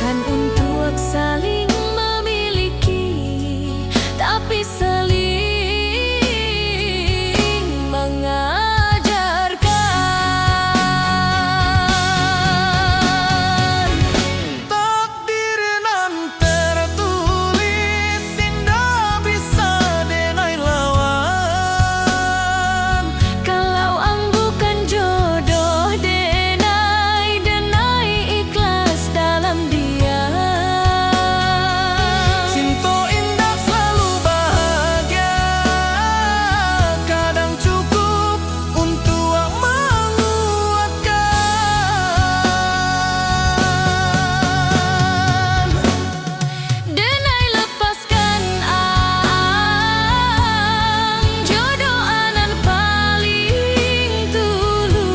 bukan untuk saling memiliki, tapi saling mengajarkan. Takdir nan tertulis indah bisa denai lawan. Kalau ang bukan jodoh, denai ikhlas dalam dia. Cinta indah selalu bahagia, kadang cukup untuk menguatkan. Denai lepaskan ang, jodoh anan paling tulus.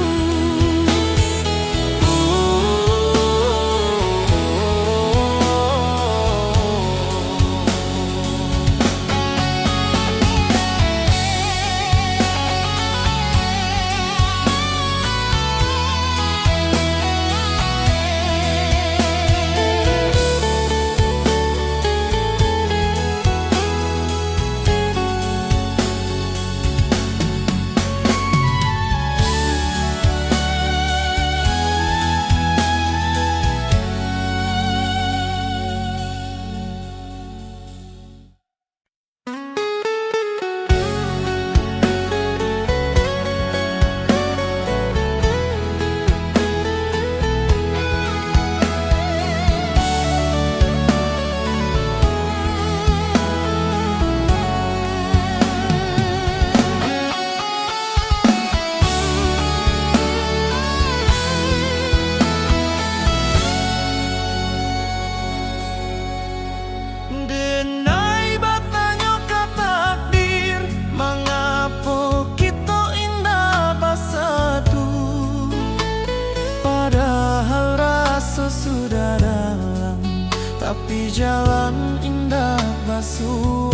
Denai batanya ke takdir, mengapa kita indah bersatu, padahal rasa sudah dalam, tapi jalan indah basuh.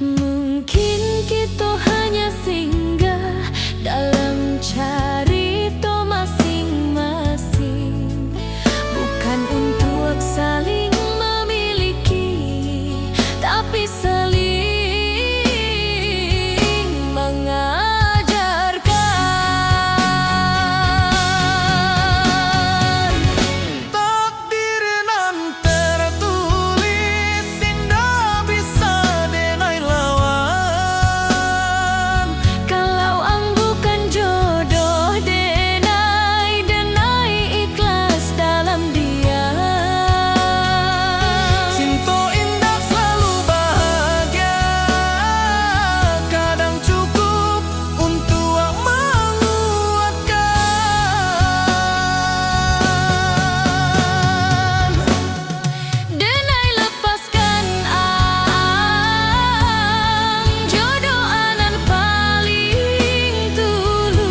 Mungkin kita hanya singgah dalam cerita masing-masing, bukan untuk saling memiliki, tapi saling mengajarkan. Takdir nan tertulis indah bisa denai lawan. Kalau ang bukan jodoh, denai ikhlas dalam dia. Cinta indah selalu bahagia, kadang cukup untuk menguatkan. Denai lepaskan ang, jodoh anan paling tulus.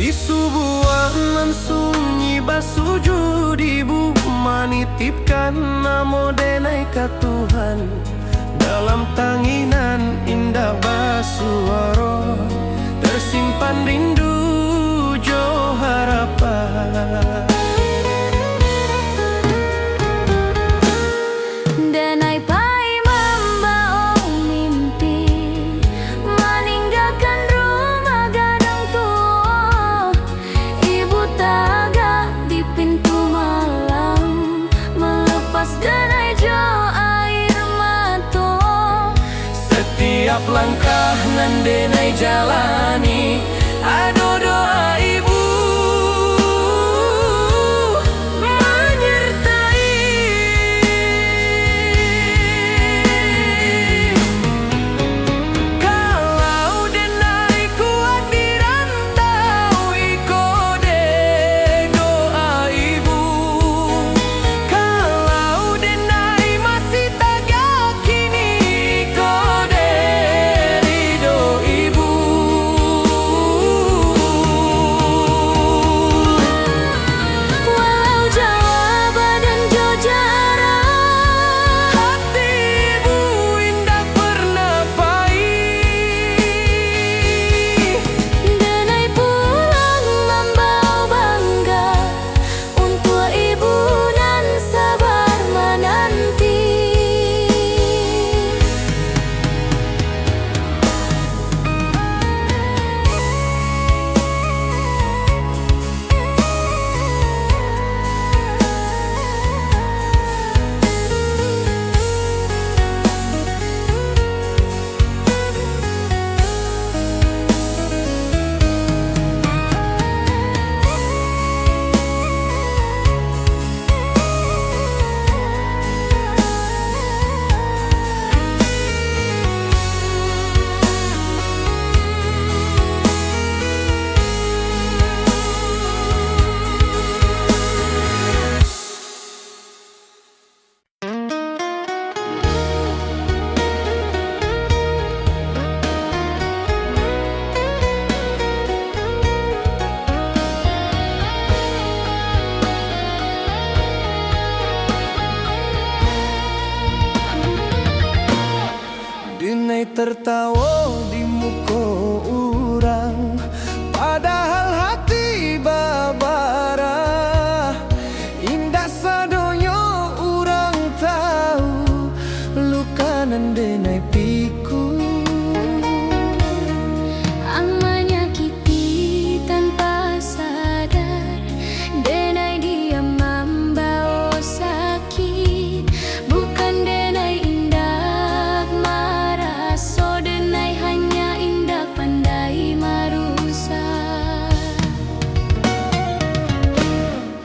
Di sebuah nan sunyi basuju di bumi nitipkan namo denai ka Tuhan, dalam tanginan indah basuara tersimpan rindu jo harapan. Denai pai membawa mimpi, meninggalkan rumah gadang tua, ibu Setiap langkah nan denai jalani, ado doa ibu menyertai. Kalau denai kuat di rantau, iko de doa ibu. Kalau denai masih tak yakini, iko de ridho ibu. Walau jauh badan jo jarak, Hati ibu indah pernah pahit. denai pulang membawa bangga untuk ibu dan sabar menanti. Denai tertawa di muka orang, padahal hati babara. Indah sadonya orang tahu, luka nan denai pikul. Ang menyakiti tanpa sadar, denai dia membawa sakit. Bukan denai indah marah, so denai hanya indah pandai marusak.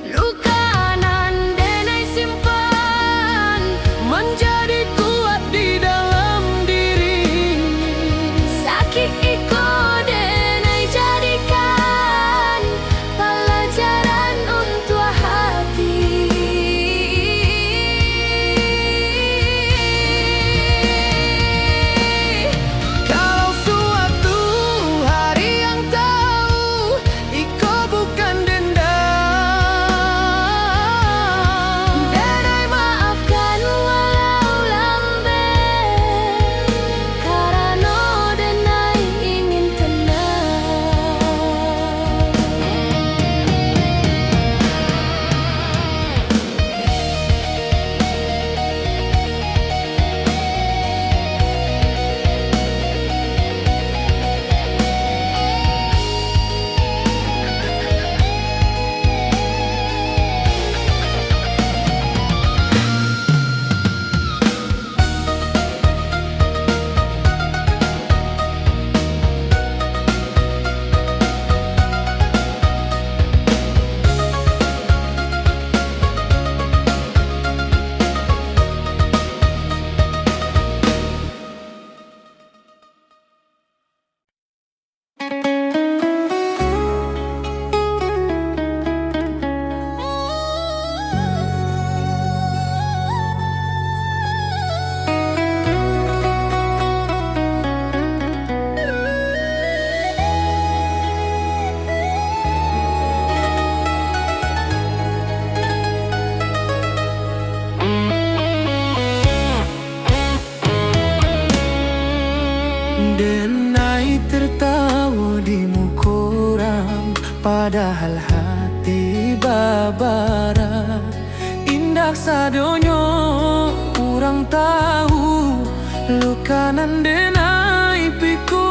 Luka nan denai simpan Menjadi kuat di dalam diri. sakit iko denai jadikan pelajaran untuk hati. Kalau suatu hari yang tahu, iko bukan dendam. Denai maafkan walau lambat, karena denai ingin tenang. Denai tertawa di muka orang, padahal hati babara. Indah sadonya orang tahu, luka nan denai pikul.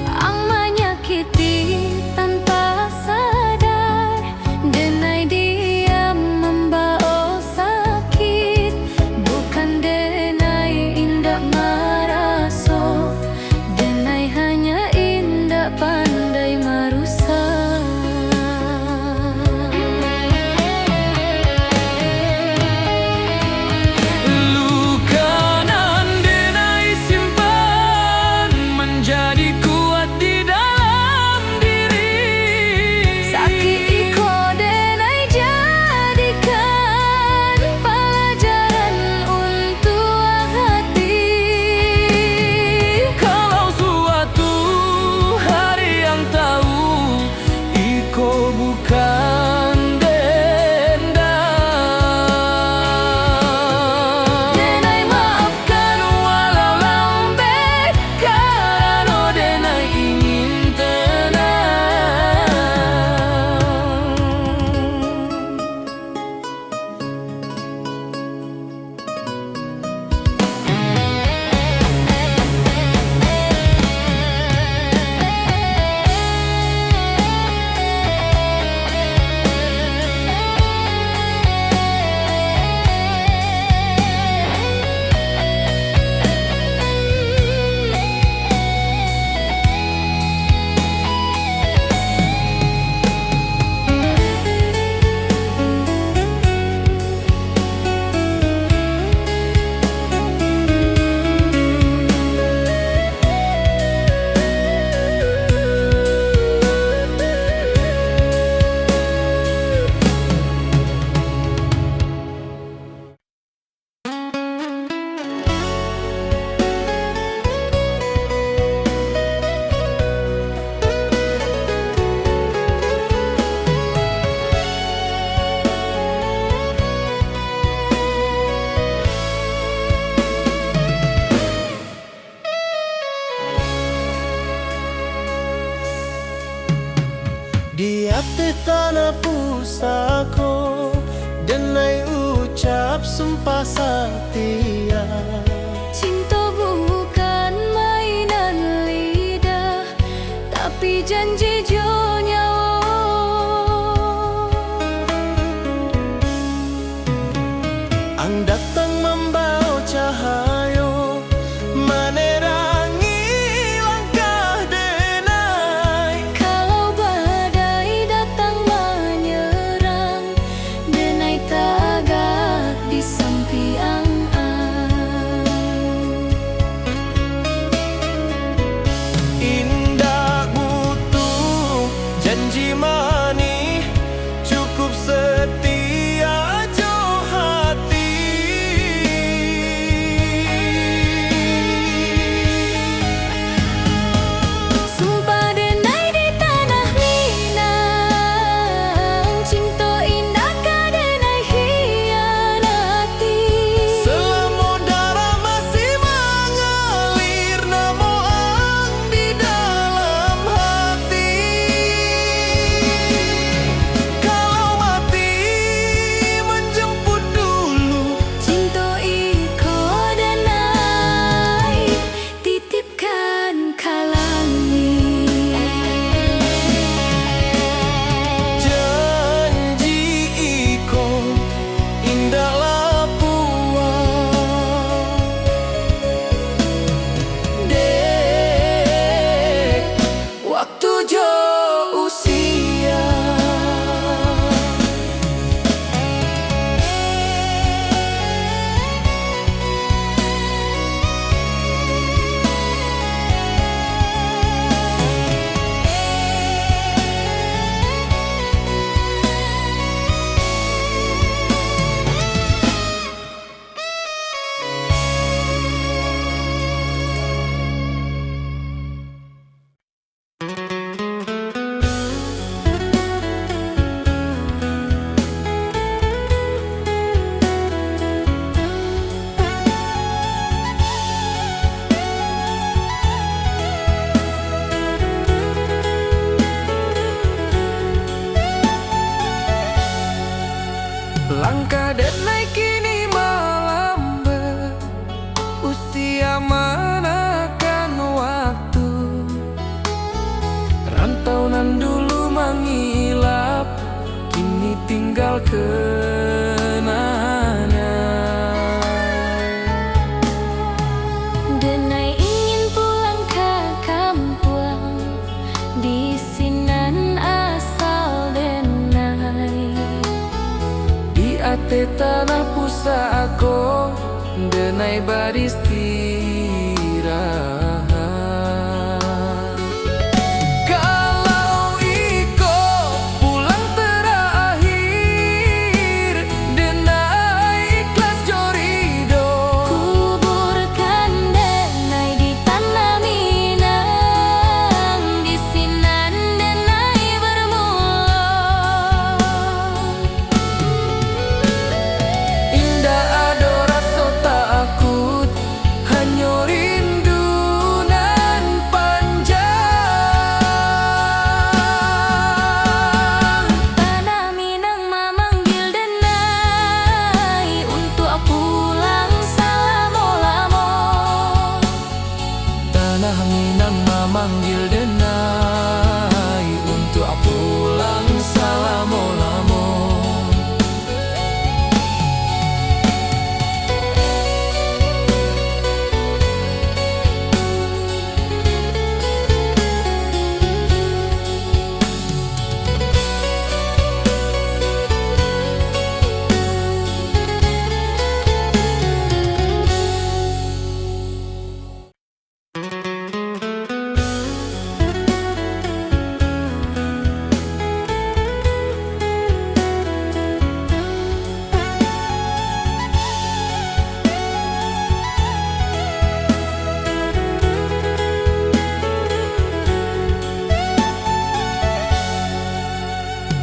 Ang menyakiti tanpa sadar, denai dia membawa sakit. Bukan denai Di hati tanah pusako denai ucap sumpah setia. Cinta bukan mainan lidah, tapi janji jo nyawa. Ang datang membawa cahayo menerangi langkah denai. Kalau badai datang menyerang, denai tagak di samping Indah butuh janji mani, cukup setia jo hati. sumpah denai di tanah Minang, cinta indah ka denai hianati. Selama darah masih mengalir, namo ang di dalam hati. Kalau mati menjemput dulu, Cinta iko denai titipkan kalangi. janji iko indah lapua. Dek, waktu jo usia. Langkah denai kini melambat, usia manakan waktu. Rantauan dulu mengilap, kini tinggal kenangan. Denai ingin pulang ke kampung, di sinan asal denai. Di ate tanah pusako denai beristirahat. Kalau iko pulang terakhir, denai ikhlas jorido. Kuburkan denai di tanah Minang, di sinan denai bermula. Indah ado rasa takut, hanya rindu nan panjang. Tanah Minang memanggil denai untuk pulang selama-lama. Tanah Minang memanggil denai untuk pulang selama-lama.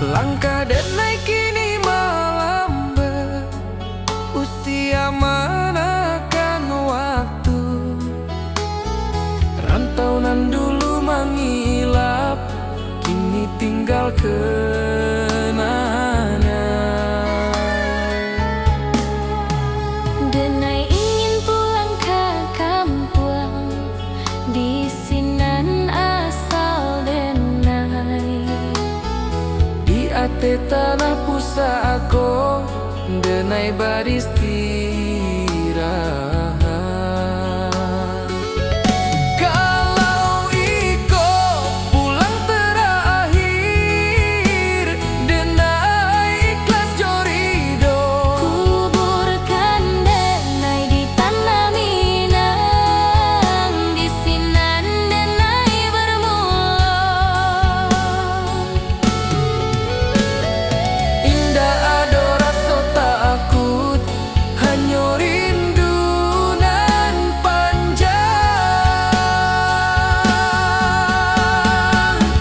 Langkah denai kini melambat, usia manakan waktu. Rantauan dulu mengilap, kini tinggal ke ate tanah pusa aku denai beristirahat. Kalau iko pulang terakhir denai ikhlas jorido, Kuburkan denai di tanah Minang, di sinan denai bermula. indah ado rasa takut, hanya rindu nan panjang.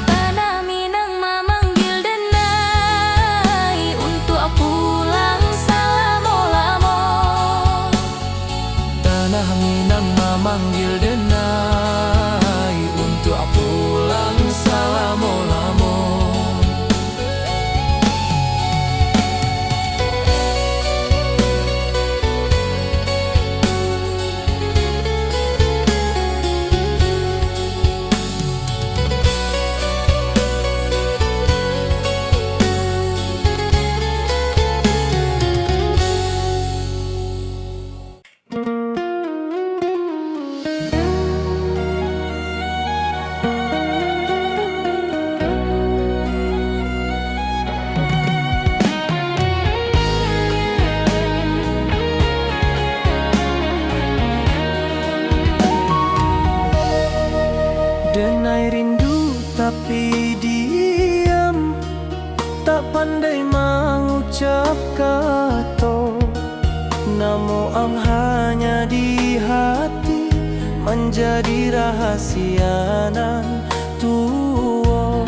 Tanah Minang memanggil denai untuk pulang salamo-lamo. Tanah Minang memanggil denai untuk pulang salamo-lamo. Denai rindu tapi diam, tak pandai mengucap kata. Namo ang hanya di hati, menjadi rahasia nan tua.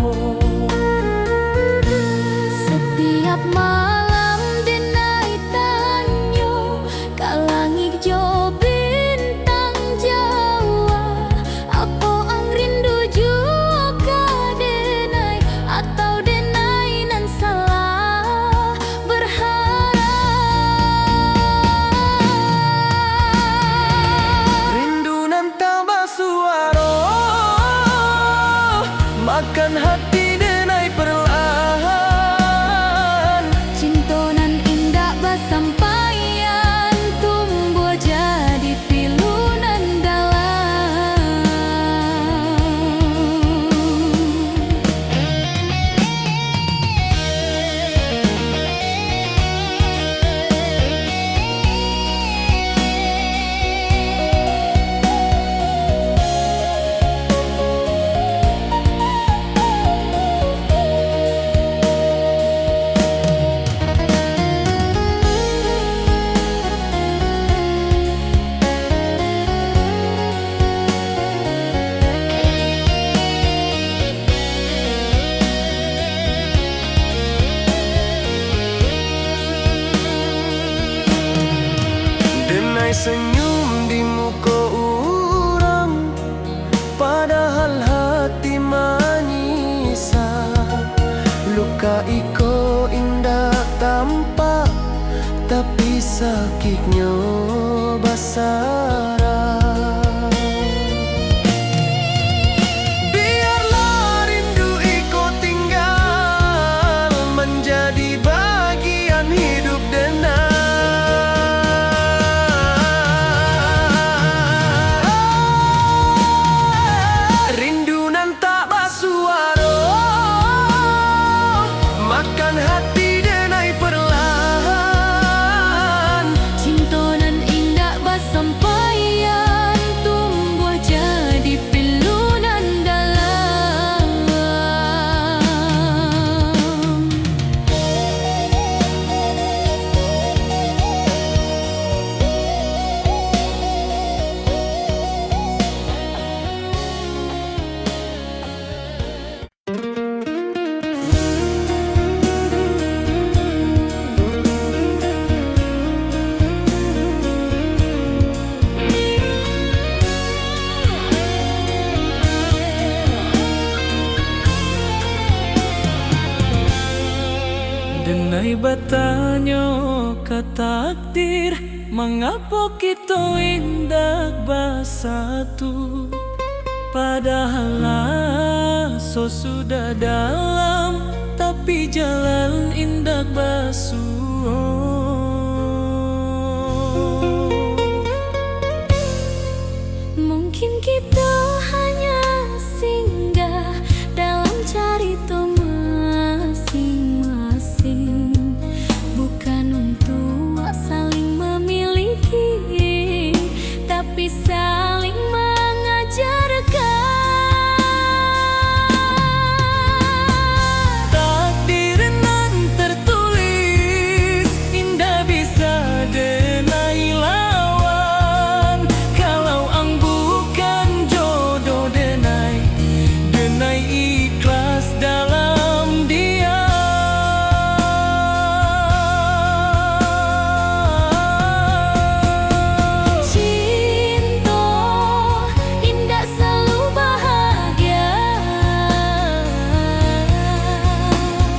Setiap malam denai tanyo ka langit jo bintang Jawa. Apa ang rindu jua ka denai, atau denai nan salah berharap. Rindu nan tambah suara, makan hati denai perlahan. Cinta nan indah bersampaian, tumbuh jadi pilunan dalam. Denai senyum di muka orang, padahal hati menyisa. Luka iko indah tampak, tapi sakitnya basara. Biarlah rindu iko tinggal, menjadi bagian hidup denai. Rindu nan tak bersuara, makan hati denai perlahan. Cinta nan indah bersampaian, tumbuh jadi pilunan dalam. Denai bertanya ke takdir, mengapa kita indah bersatu? Padahal so sudah dalam, tapi jalan indah basuh. Mungkin kita hanya singgah dalam cerita masing-masing, bukan untuk saling memiliki, tapi saling mengajarkan. Takdir nan tertulis indah bisa denai lawan. Kalau ang bukan jodoh denai, denai ikhlas dalam dia. Cinta indah selalu bahagia,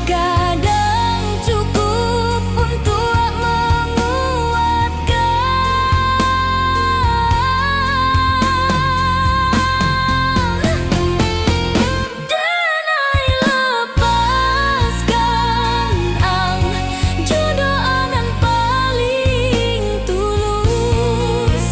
kadang cukup untuk menguatkan. Denai lepaskan ang jodoh anan paling tulus.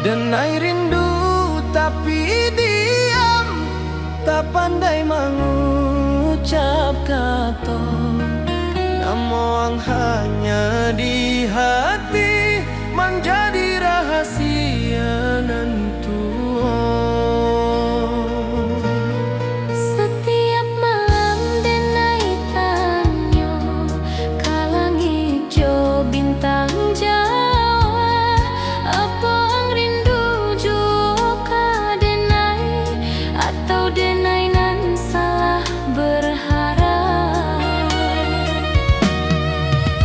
Denai rindu tapi diam, tak pandai mengucap kata. Namun hanya di hati menjadi rahasia nantu. Setiap malam denai tanya, kalang hijau bintang Jawa, apa ang rindu juga denai, atau denai nan salah berharap.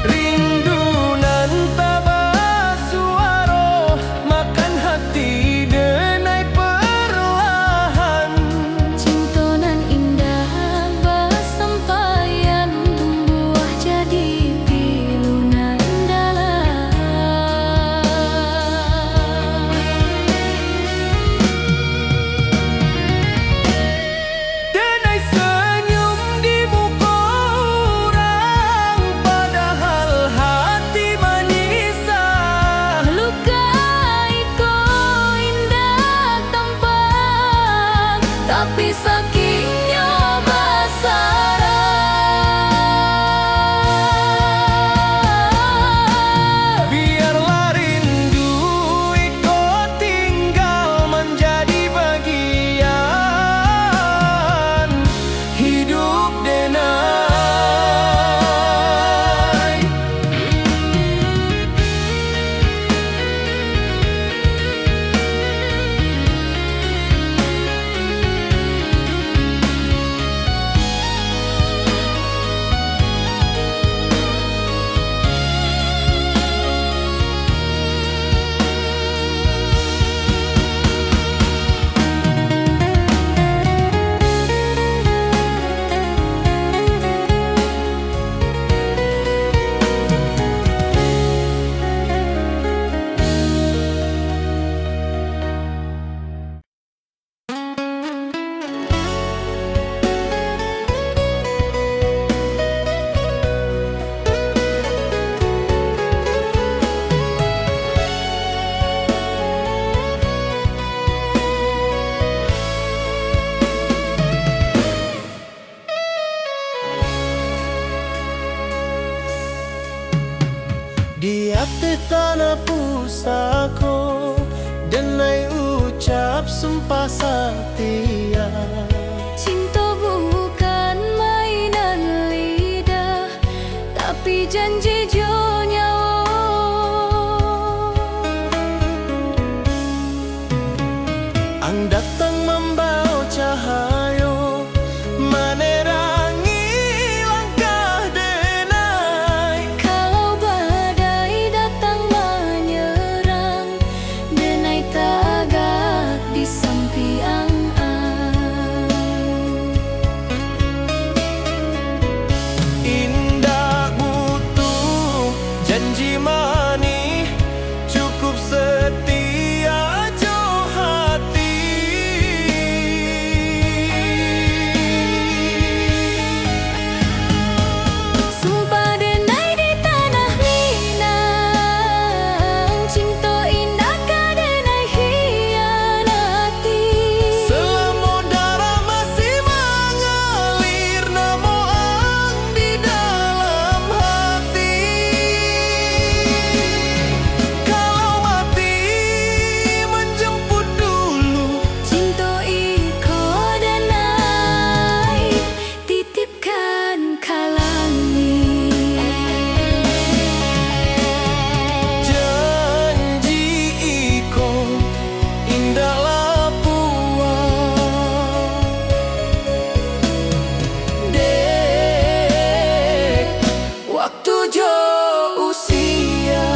Rindu nan tabah suara makan hati ucap sumpah setia. Cinta bukan mainan lidah, tapi janji jo nyawa. Ang datang membawa cahayo, menerangi langkah denai. Kalau badai datang menyerang, denai tagak di samping Indah butuh janji manis, cukup setia jo hati. Sumpah denai di tanah Minang, cinta indah ka denai hianati. Selama darah masih mengalir, namo ang di dalam hati. Kalau mati menjemput dulu, Cinta iko denai, titipkan ka langit. janji iko indah lapua. Dek, waktu jo usia.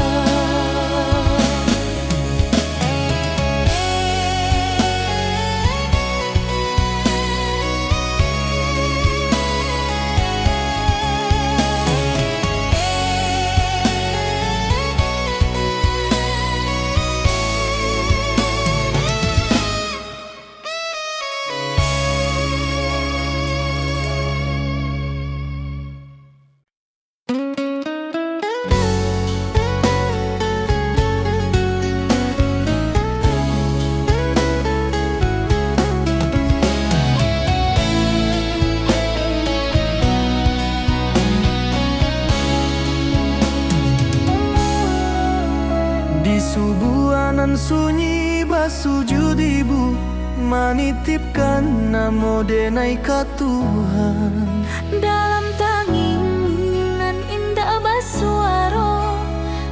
Di subuhanan sunyi basujud ibu, menitipkan namo denai ka Tuhan. Dalam tanginan indah basuaro,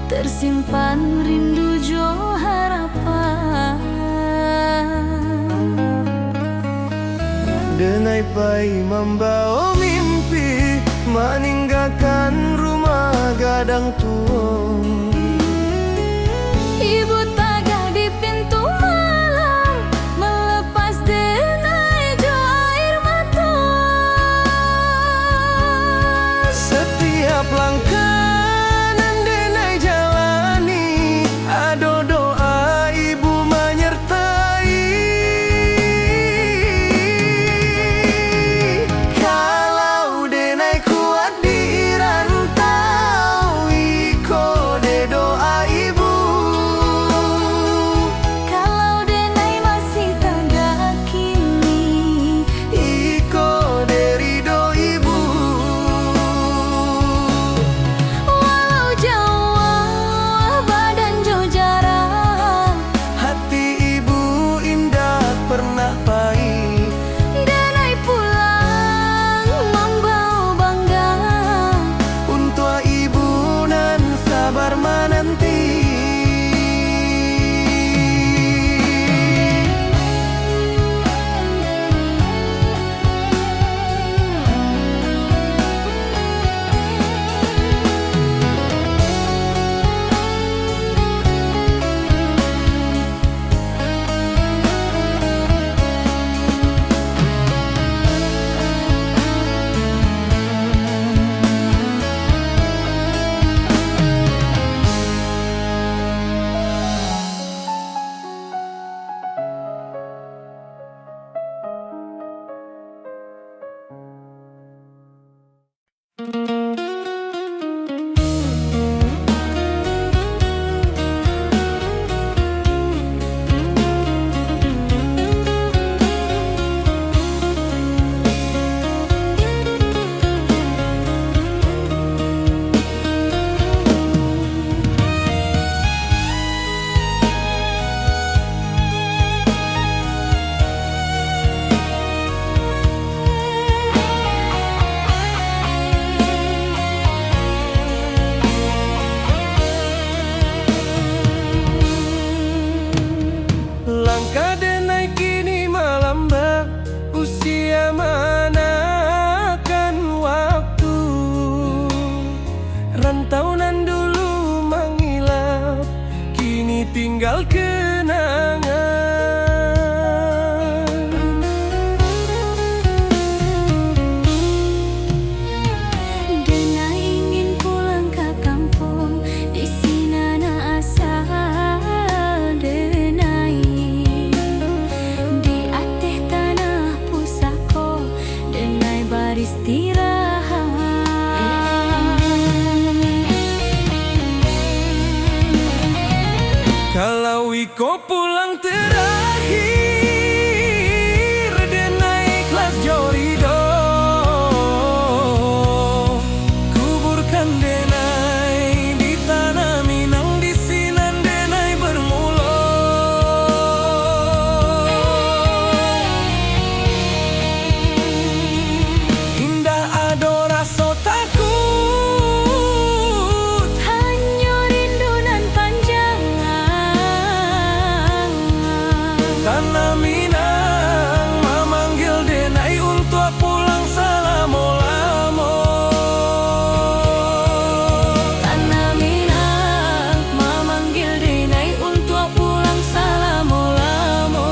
tersimpan rindu jo harapan. Denai pai membawa mimpi, meninggalkan rumah gadang tua. Ibu tagah di pintu malam, melepas denai jo air mata. Setiap langkah nan denai jalani, ado doa ibu menyertai. Kalau denai kuat di rantau, iko tinggal kenangan. Denai ingin pulang ke kampung, di sini na asal denai. Di atas tanah pusako, denai beristirahat. Kalau Iko pulang terakhir, denai ikhlas jorido. Kuburkan denai di tanah Minang, di sinan denai bermula. Indah ado rasa takut, Hanya rindu nan panjang. tanah Minang memanggil denai untuk pulang selama-lama. Tanah Minang memanggil denai untuk pulang selama-lama.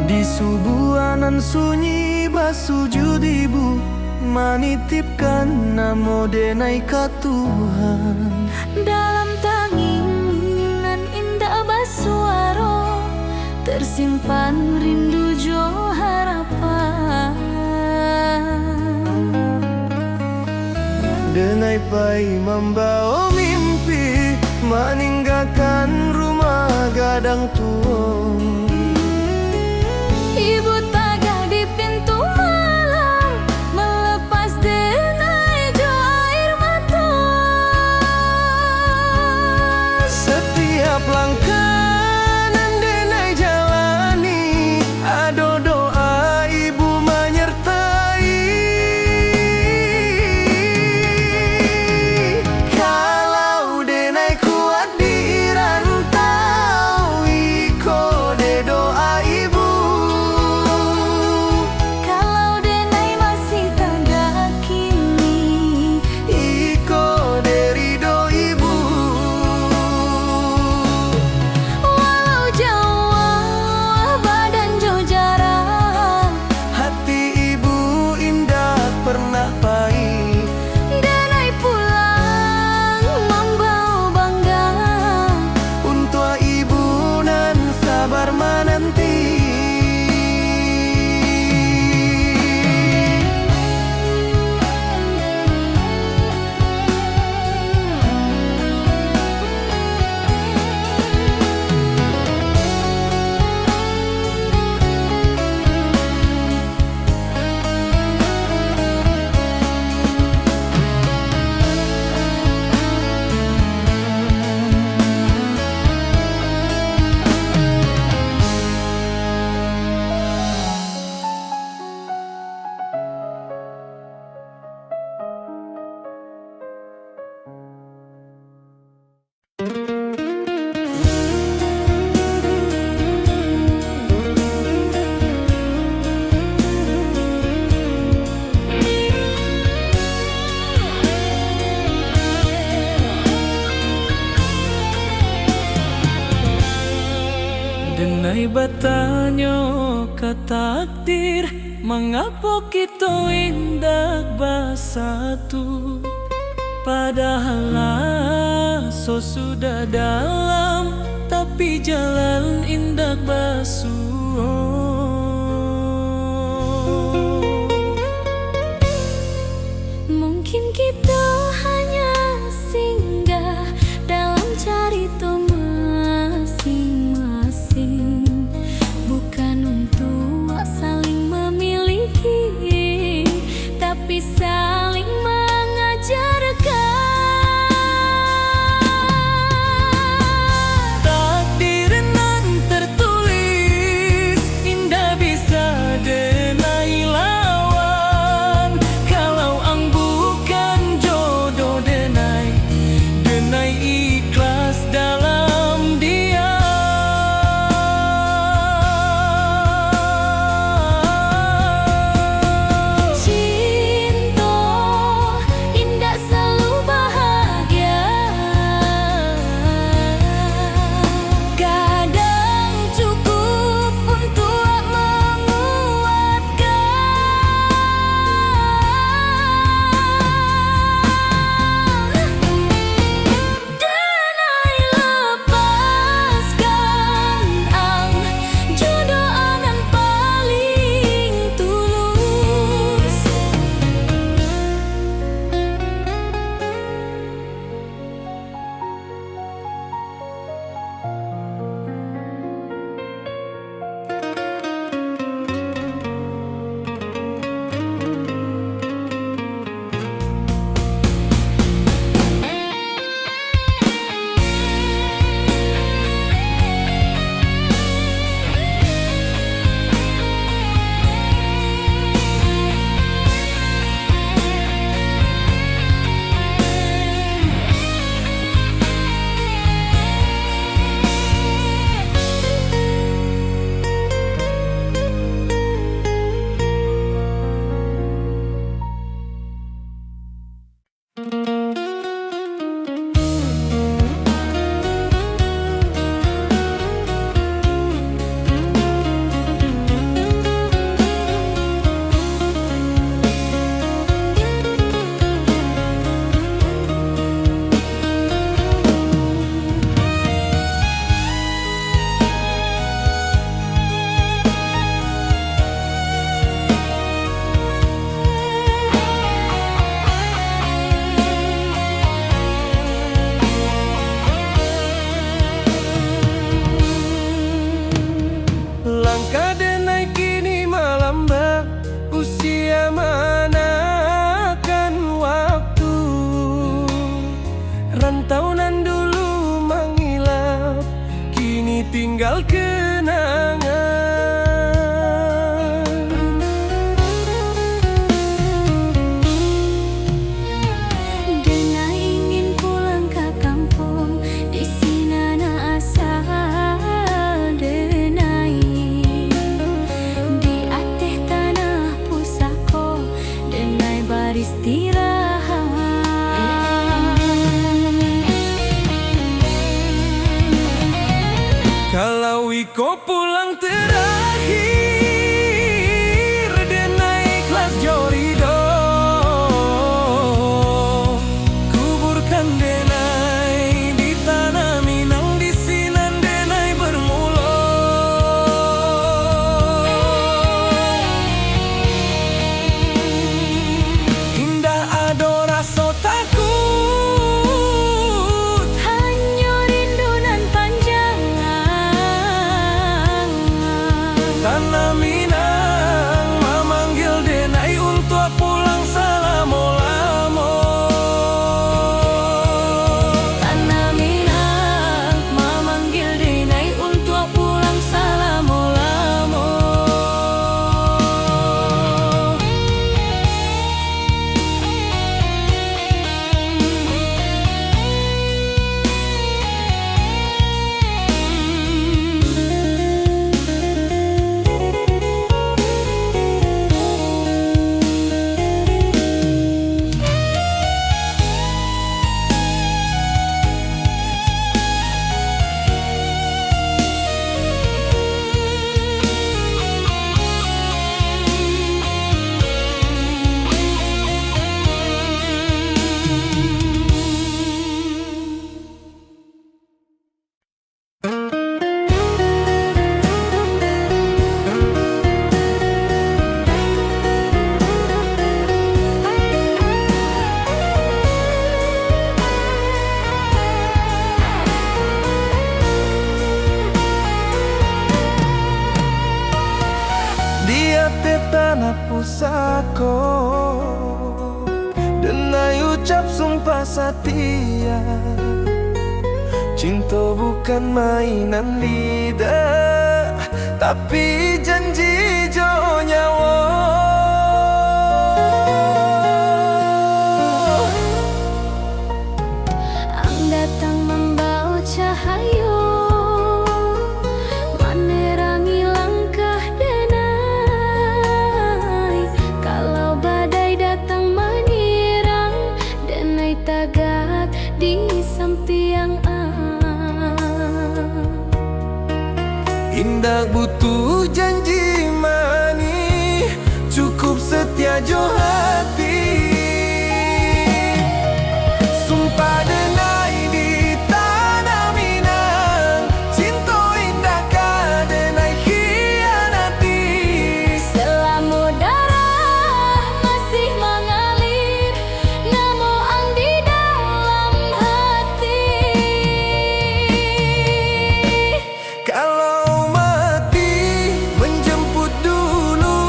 Di subuhanan sunyi basujud ibu, menitipkan namo denai ka Tuhan. Dalam tanginan indah basuaro, tersimpan rindu jo harapan. Denai pai membawa mimpi, meninggalkan rumah gadang tua. Ibu tagah di pintu malam, melepas denai jo air mata. Setiap langkah nan denai jalani, ado doa ibu menyertai. Kalau denai kuat di rantau, Iko de doa ibu. Kalau denai masih tagah kini, Iko de ridho ibu. walau jauh badan jo jarang, Hati ibu indah pernah pahit. denai pulang membawa bangga. Untuk ibu nan sabar menanti. Denai bertanya ke takdir, mengapa kita indah bersatu? Padahal so sudah dalam, tak tepi jalan indah basuh. Mungkin kita hanya singgah dalam cerita masing-masing, bukan untuk saling memiliki, tapi saling mengajarkan. Takdir nan tertulis indah bisa denai lawan. Kalau ang bukan jodoh denai, denai ikhlas dalam dia. Cinta indah selalu bahagia, kadang cukup untuk menguatkan. Denai lepaskan ang jodoh anan paling tulus. Langkah denai kini melambat, usia manakan waktu. Rantau nan dulu mengilap, kini tinggal kenangan. Denai ingin pulang ke kampung, di sini na asal denai. Di atas tanah pusako, denai beristirahat. Kalau iko pulang terakhir, denai ikhlas jorido. Kuburkan denai di tanah Minang, di sinan denai bermula. Indah ado rasa takut, Hanya rindu nan panjang, tanah pusako, denai ucap sumpah setia. Cinta bukan mainan lidah, tapi janji jo nyawa. Ang datang membawa cahaya, menerangi langkah denai. Kalau badai datang menyerang, denai tagak di samping Indah butuh janji mani, cukup setia jo hati. Sumpah denai di tanah Minang, cinta indah ka denai khianati. selama darah masih mengalir, namo ang di dalam hati. Kalau mati menjemput dulu,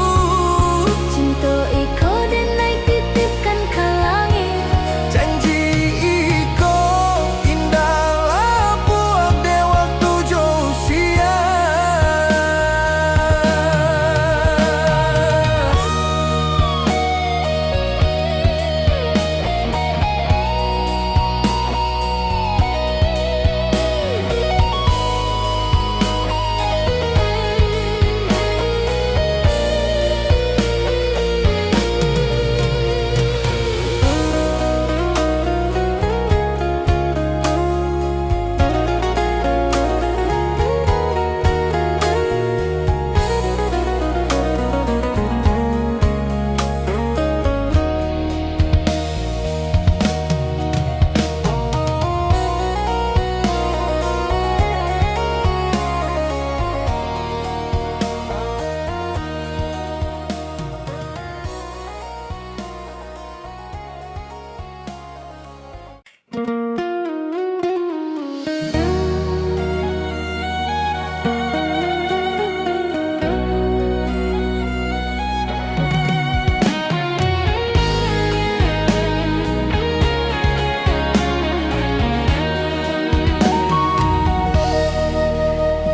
Cinta iko denai titipkan ke langit. janji iko indahlah buat de waktu jo usia.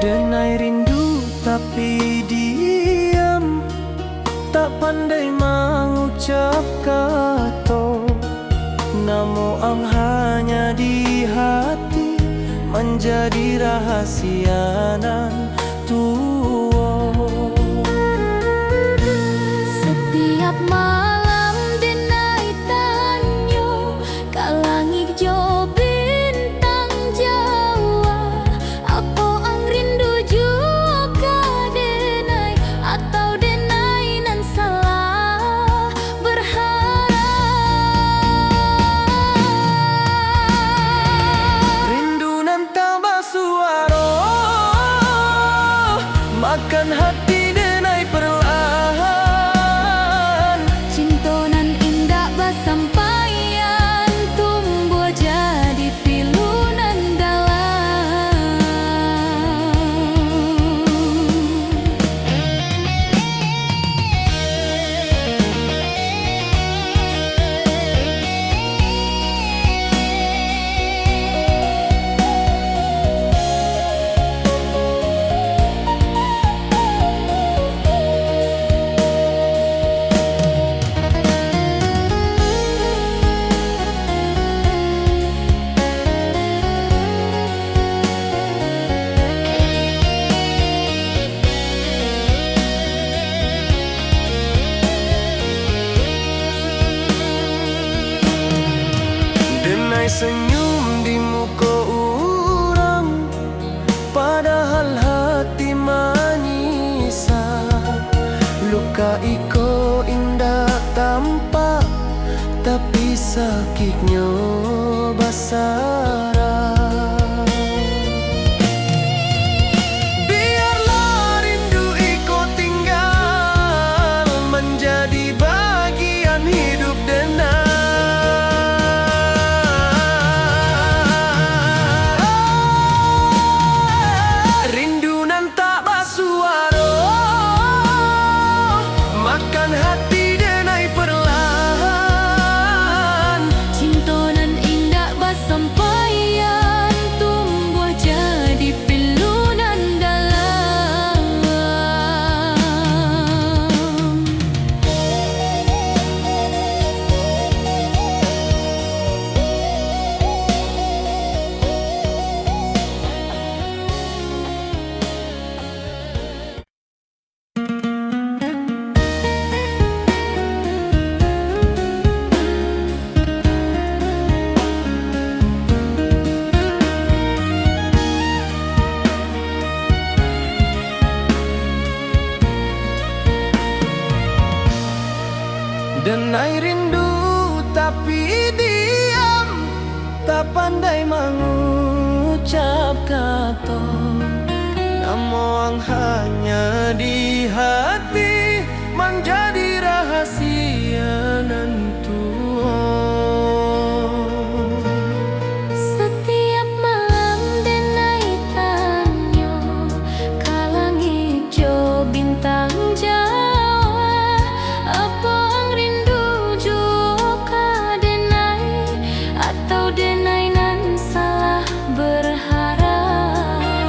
Denai rindu tapi diam, tak pandai mengucap kata. Namo ang hanya di hati, menjadi rahasia nan tua. Setiap malam denai tanyo, ka langit jo bintang Jawa. Apa ang rindu jua ka denai, atau denai nan salah berharap. Rindu nan tambah suara, makan hati denai perlahan. Cinta nan indah basampaian, tumbuh jadi pilu nan dalam. Denai senyum di muka orang, padahal hati manisan. Luka iko indah tampak, tapi sakitnya basara. Biarlah rindu iko tinggal, menjadi bagian hidup denai. Rindu nan tak bersuara, makan Denai rindu tapi diam, tak pandai mengucap kata. Namun hanya di hati menjadi rahasia nantu. Setiap malam denai tanyo kalang hijau bintang Jawa. Apa ang rindu juga denai atau denai nan salah berharap.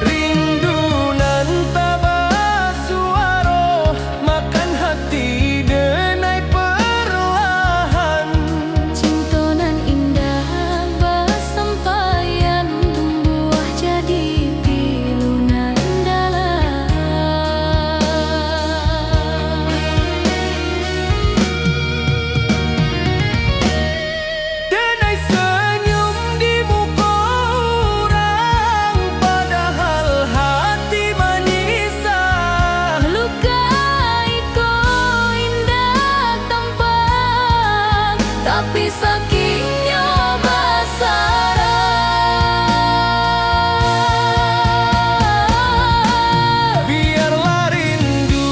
Rindu nan tabah suara makan hati denai perlahan. Cinta nan indah bersampaian tumbuh jadi pilu nan dalam. Denai senyum di muka orang, padahal hati menyisah. Melukai ko indah tampak, tapi sakitnya basarah. Biarlah rindu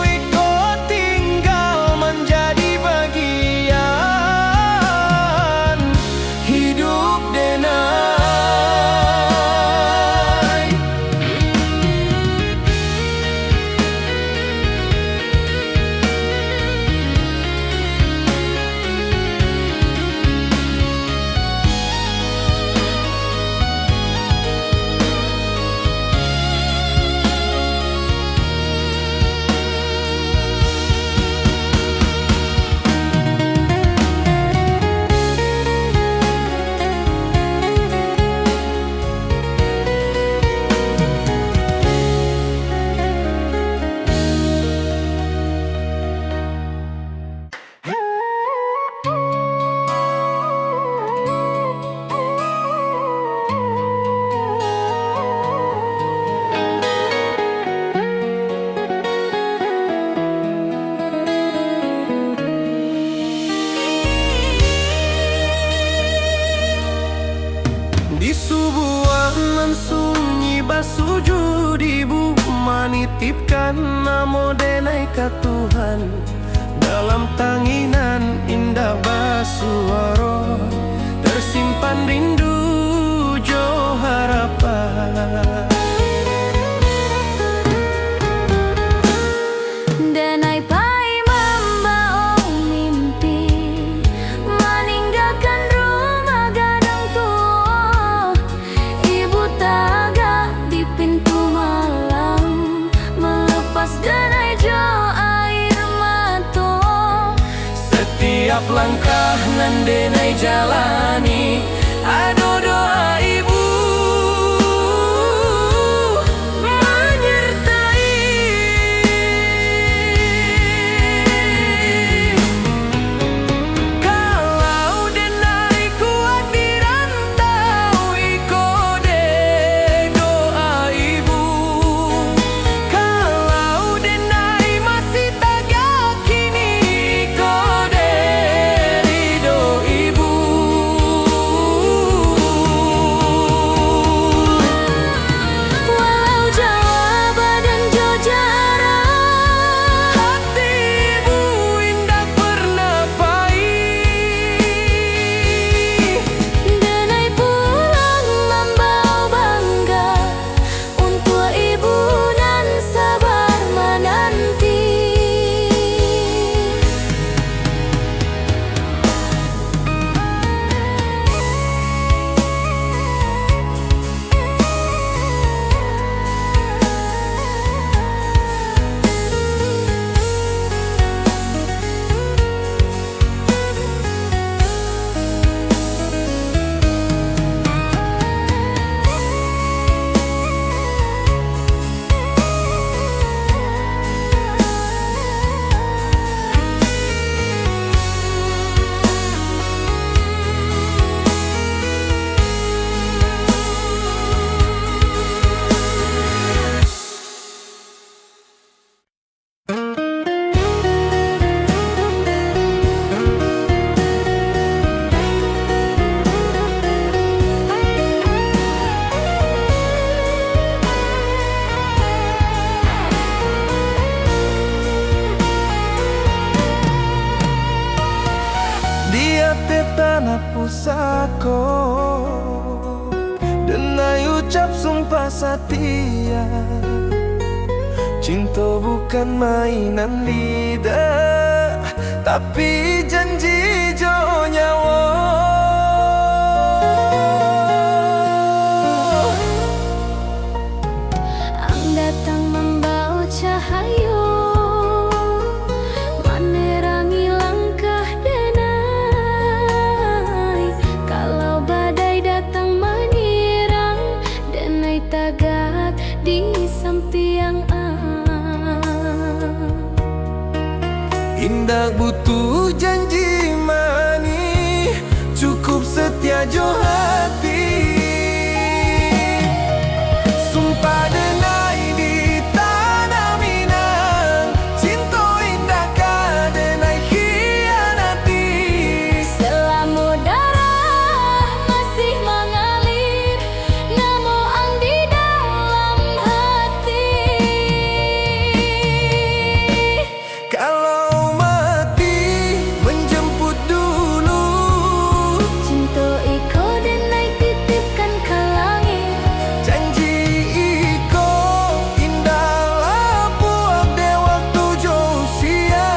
ikut tinggal menjadi bagian hidup denai. Di sebuah nan sunyi basuju ibu menitipkan namo denai ka Tuhan. Dalam tanginan indah basuara tersimpan rindu jo harapan. Denai pai membawa mimpi meninggalkan rumah gadang tua. Ibu tagak di pintu malam melepas denai jo air mata. Setiap langkah nan denai jalani ada doa ibu menyertai. Kalau denai kuat dirantau iko de doa ibu. Kalau denai masih tak yakini iko de ridho ibu. sumpah setia. Cinta bukan mainan lidah, tapi janji jo nyawa. Ang datang membawa cahaya, menerangi langkah denai. Kalau badai datang menyerang, denai tagak di samping Indah butuh janji manis, cukup setia jo hati. Sumpah denai di tanah Minang, cinta indah ka denai khianati. selama darah masih mengalir, namo ang di dalam hati. Kalau mati menjemput dulu, Cinta iko denai titipkan ke langit. janji iko indahlah buat de waktu jo usia.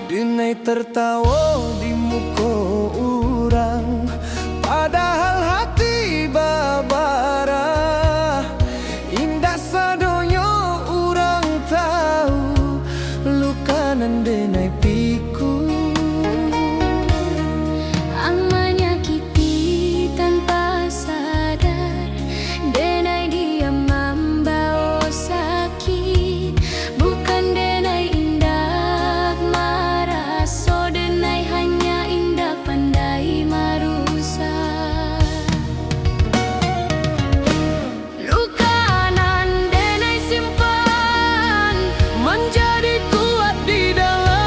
Denai tertawa di muka orang, padahal hati babara. Indah sadonya orang tahu, luka nan denai piku. Ang menyakiti tanpa sadar, denai dia membawa sakit. Bukan denai indah marah, so denai hanya indah pandai marusak. Luka nan denai simpan menjadi kuat di dalam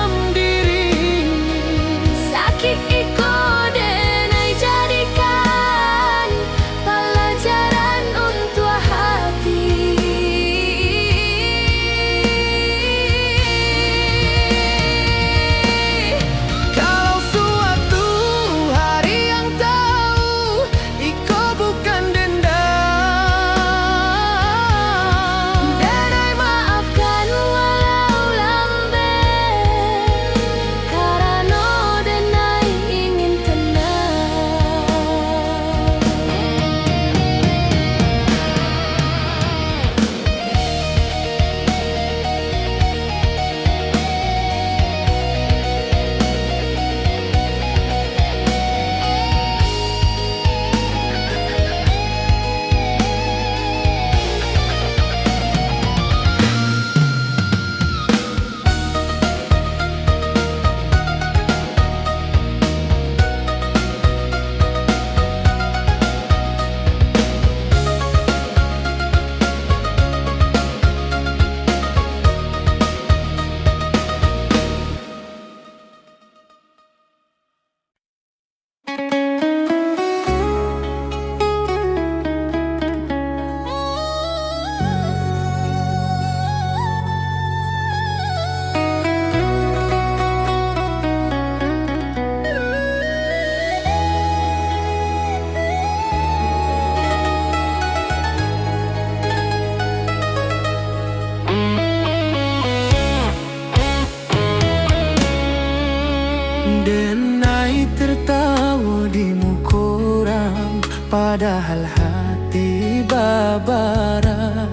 Padahal hati babara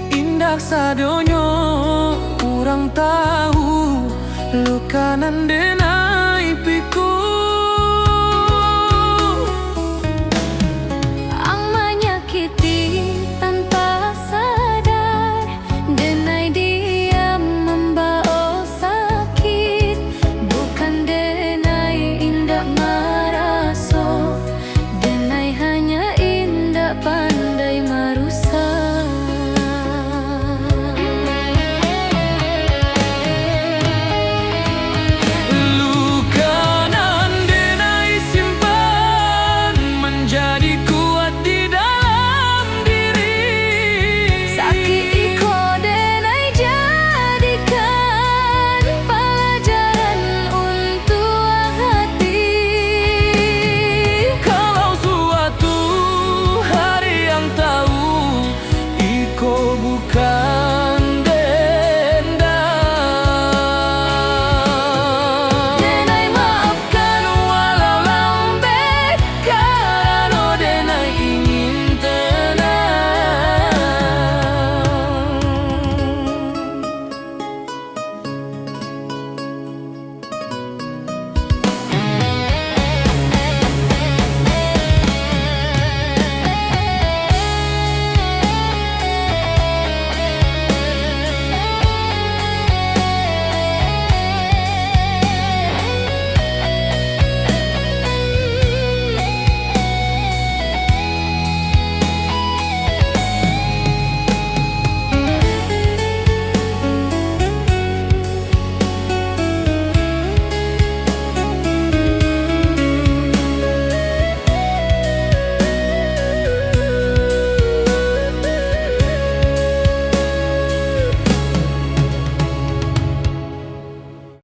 indah sadonyo, urang tahu luka nan den